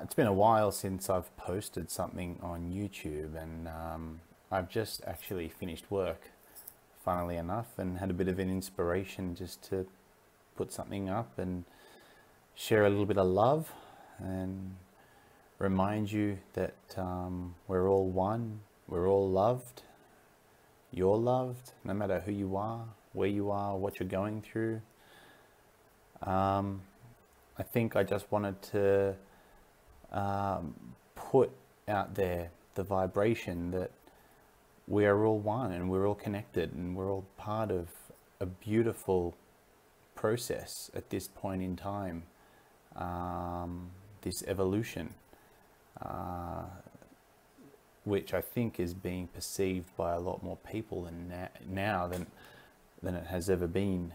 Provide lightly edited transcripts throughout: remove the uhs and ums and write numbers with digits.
It's been a while since I've posted something on YouTube, and I've just actually finished work, funnily enough, and had a bit of an inspiration just to put something up and share a little bit of love and remind you that we're all one, we're all loved, you're loved, no matter who you are, where you are, what you're going through. I think I just wanted to put out there the vibration that we are all one and we're all connected and we're all part of a beautiful process at this point in time, this evolution, which I think is being perceived by a lot more people now than it has ever been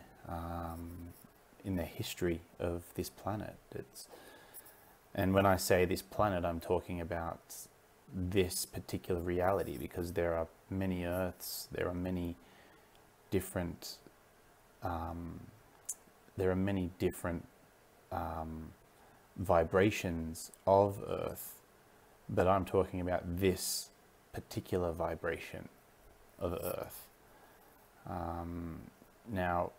in the history of this planet. And when I say this planet, I'm talking about this particular reality, because there are many Earths, there are many different vibrations of Earth, but I'm talking about this particular vibration of Earth. Now,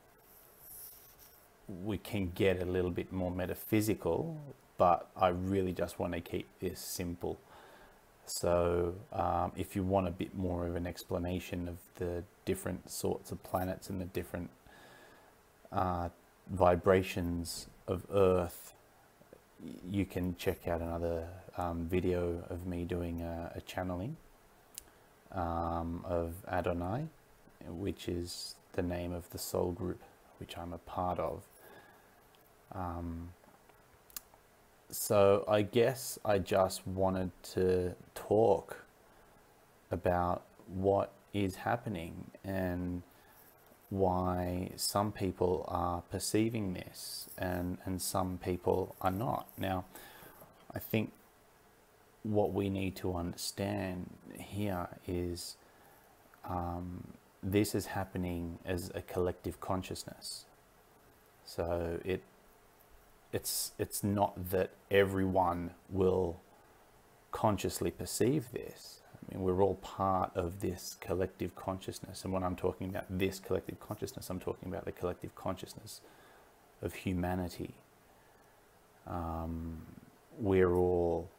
we can get a little bit more metaphysical, but I really just want to keep this simple. So if you want a bit more of an explanation of the different sorts of planets and the different vibrations of Earth, you can check out another video of me doing a channeling of Adonai, which is the name of the soul group which I'm a part of. So I guess I just wanted to talk about what is happening and why some people are perceiving this and some people are not. Now, I think what we need to understand here is this is happening as a collective consciousness. So it's not that everyone will consciously perceive this. I mean, we're all part of this collective consciousness. And when I'm talking about this collective consciousness, I'm talking about the collective consciousness of humanity. We're all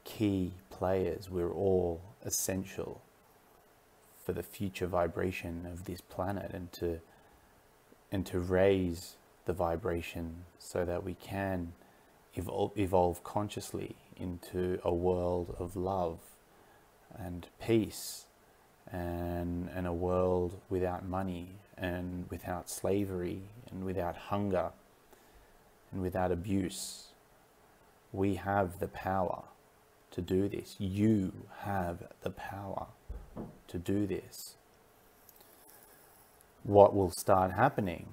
key players. We're all essential for the future vibration of this planet, and to raise the vibration so that we can evolve consciously into a world of love and peace, and a world without money and without slavery and without hunger and without abuse. We have the power to do this. You have the power to do this. What will start happening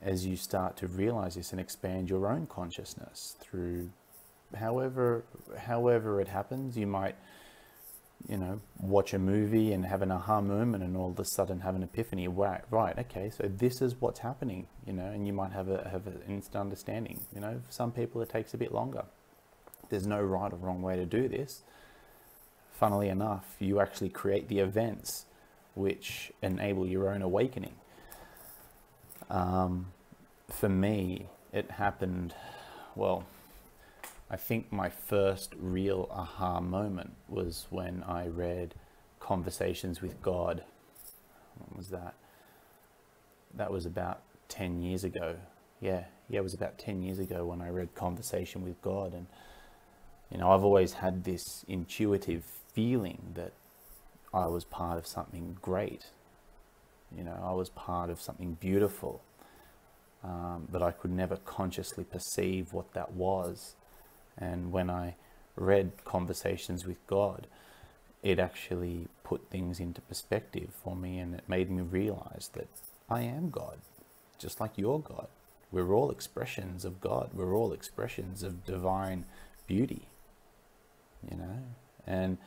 as you start to realize this and expand your own consciousness through however it happens? You might, watch a movie and have an aha moment and all of a sudden have an epiphany. Right, okay, so this is what's happening, and you might have an instant understanding. For some people it takes a bit longer. There's no right or wrong way to do this. Funnily enough, you actually create the events which enable your own awakening. For me, it happened, I think my first real aha moment was when I read Conversations with God. When was that? That was about 10 years ago. Yeah, it was about 10 years ago when I read Conversation with God. And, I've always had this intuitive feeling that I was part of something great. I was part of something beautiful, but I could never consciously perceive what that was. And when I read Conversations with God, it actually put things into perspective for me, and it made me realize that I am God, just like you're God. We're all expressions of God. We're all expressions of divine beauty, And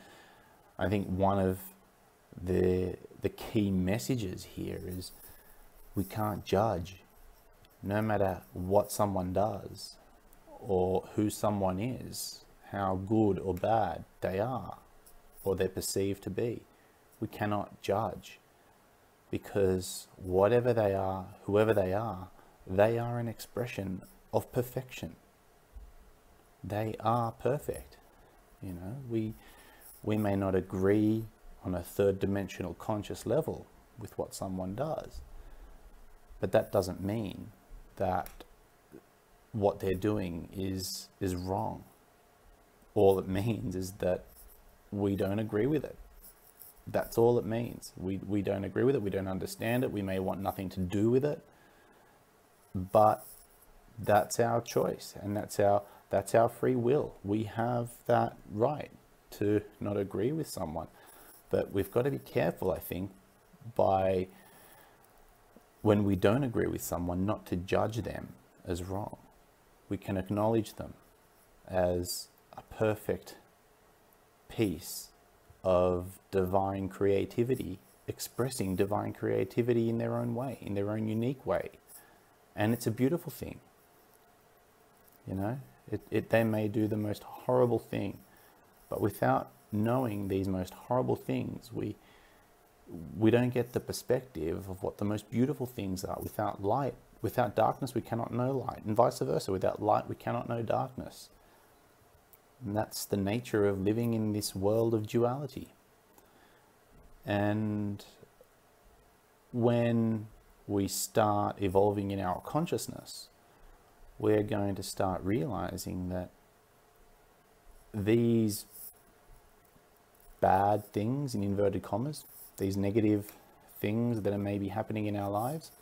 I think one of the key messages here is we can't judge. No matter what someone does or who someone is, how good or bad they are, or they're perceived to be. We cannot judge, because whatever they are, whoever they are an expression of perfection. They are perfect. You know, we may not agree on a third dimensional conscious level with what someone does, but that doesn't mean that what they're doing is wrong. All it means is that we don't agree with it. That's all it means. We don't agree with it. We don't understand it. We may want nothing to do with it, but that's our choice, and that's our free will. We have that right to not agree with someone, but we've got to be careful, I think, by when we don't agree with someone, not to judge them as wrong. We can acknowledge them as a perfect piece of divine creativity, expressing divine creativity in their own way, in their own unique way. And it's a beautiful thing. You know, they may do the most horrible thing, but without knowing these most horrible things, we don't get the perspective of what the most beautiful things are. Without light, without darkness, we cannot know light, and vice versa. Without light, we cannot know darkness. And that's the nature of living in this world of duality. And when we start evolving in our consciousness, we're going to start realizing that these bad things, in inverted commas, these negative things that are maybe happening in our lives,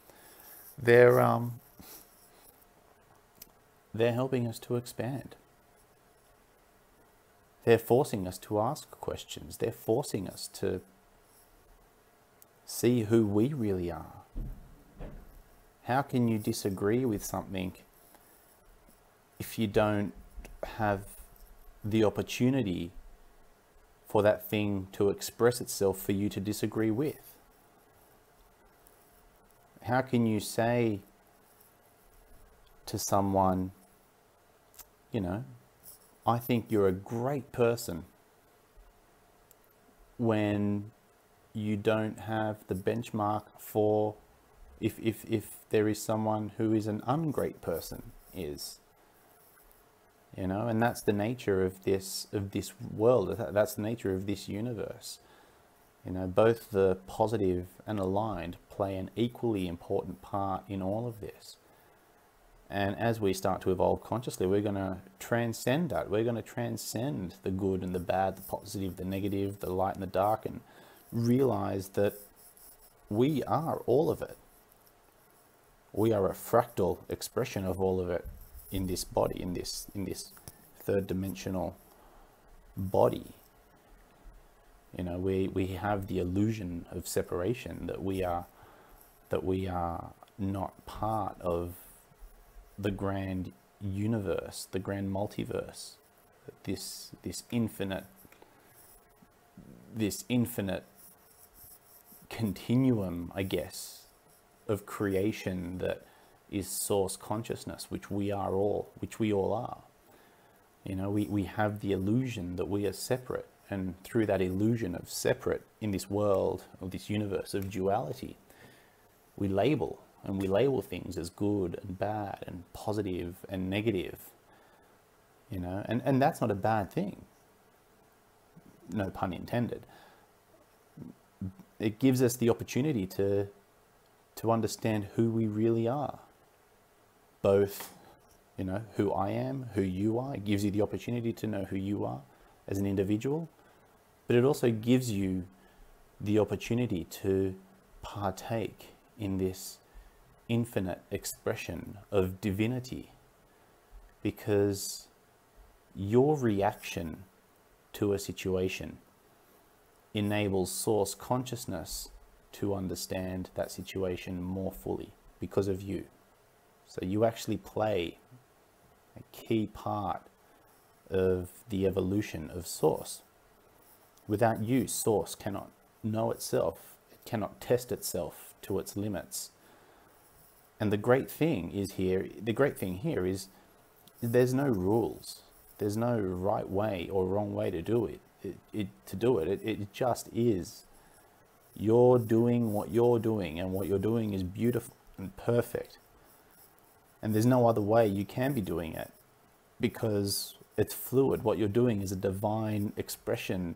they're helping us to expand. They're forcing us to ask questions. They're forcing us to see who we really are. How can you disagree with something if you don't have the opportunity for that thing to express itself for you to disagree with? How can you say to someone, you know, I think you're a great person, when you don't have the benchmark for if there is someone who is an ungreat person is? You know, and that's the nature of this world. That's the nature of this universe. You know, both the positive and aligned play an equally important part in all of this. And as we start to evolve consciously, we're going to transcend that. We're going to transcend the good and the bad, the positive, the negative, the light and the dark, and realize that we are all of it. We are a fractal expression of all of it in this body, in this third dimensional body. You know, we have the illusion of separation, that we are not part of the grand universe, the grand multiverse, this infinite continuum, I guess, of creation that is source consciousness, which we all are. You know, we have the illusion that we are separate, and through that illusion of separate in this world, of this universe of duality, we label things as good and bad and positive and negative. You know, and that's not a bad thing, no pun intended. It gives us the opportunity to understand who we really are. Both, you know, who I am, who you are. It gives you the opportunity to know who you are as an individual, but it also gives you the opportunity to partake in this infinite expression of divinity, because your reaction to a situation enables source consciousness to understand that situation more fully because of you. So you actually play a key part of the evolution of source. Without you, source cannot know itself. It cannot test itself to its limits. And the great thing here is there's no rules. There's no right way or wrong way to do it. It just is. You're doing what you're doing, and what you're doing is beautiful and perfect. And there's no other way you can be doing it, because it's fluid. What you're doing is a divine expression,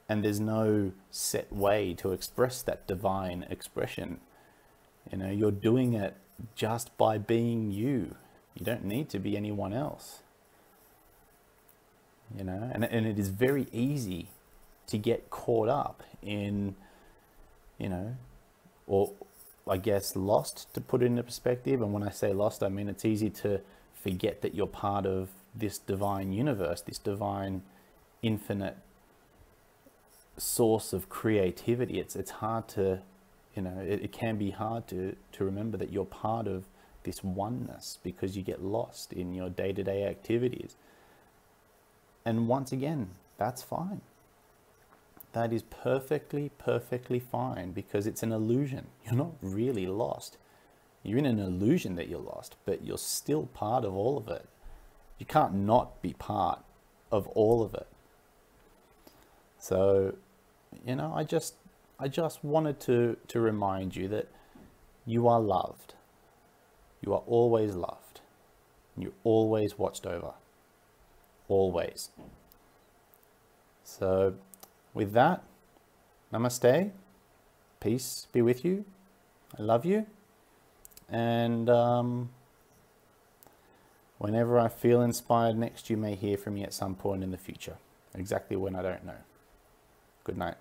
and there's no set way to express that divine expression. You know, you're doing it just by being you. You don't need to be anyone else. You know, and it is very easy to get caught up in, you know, or I guess lost, to put it into perspective. And when I say lost, I mean it's easy to forget that you're part of this divine universe, this divine infinite source of creativity. It's hard to, you know, it can be hard to remember that you're part of this oneness, because you get lost in your day-to-day activities. And once again, that's fine. That is perfectly fine, because it's an illusion. You're not really lost. You're in an illusion that you're lost, but you're still part of all of it. You can't not be part of all of it. So, you know, I just wanted to remind you that you are loved. You are always loved. You're always watched over. Always. So with that, namaste, peace be with you. I love you. And whenever I feel inspired next, you may hear from me at some point in the future. Exactly when, I don't know. Good night.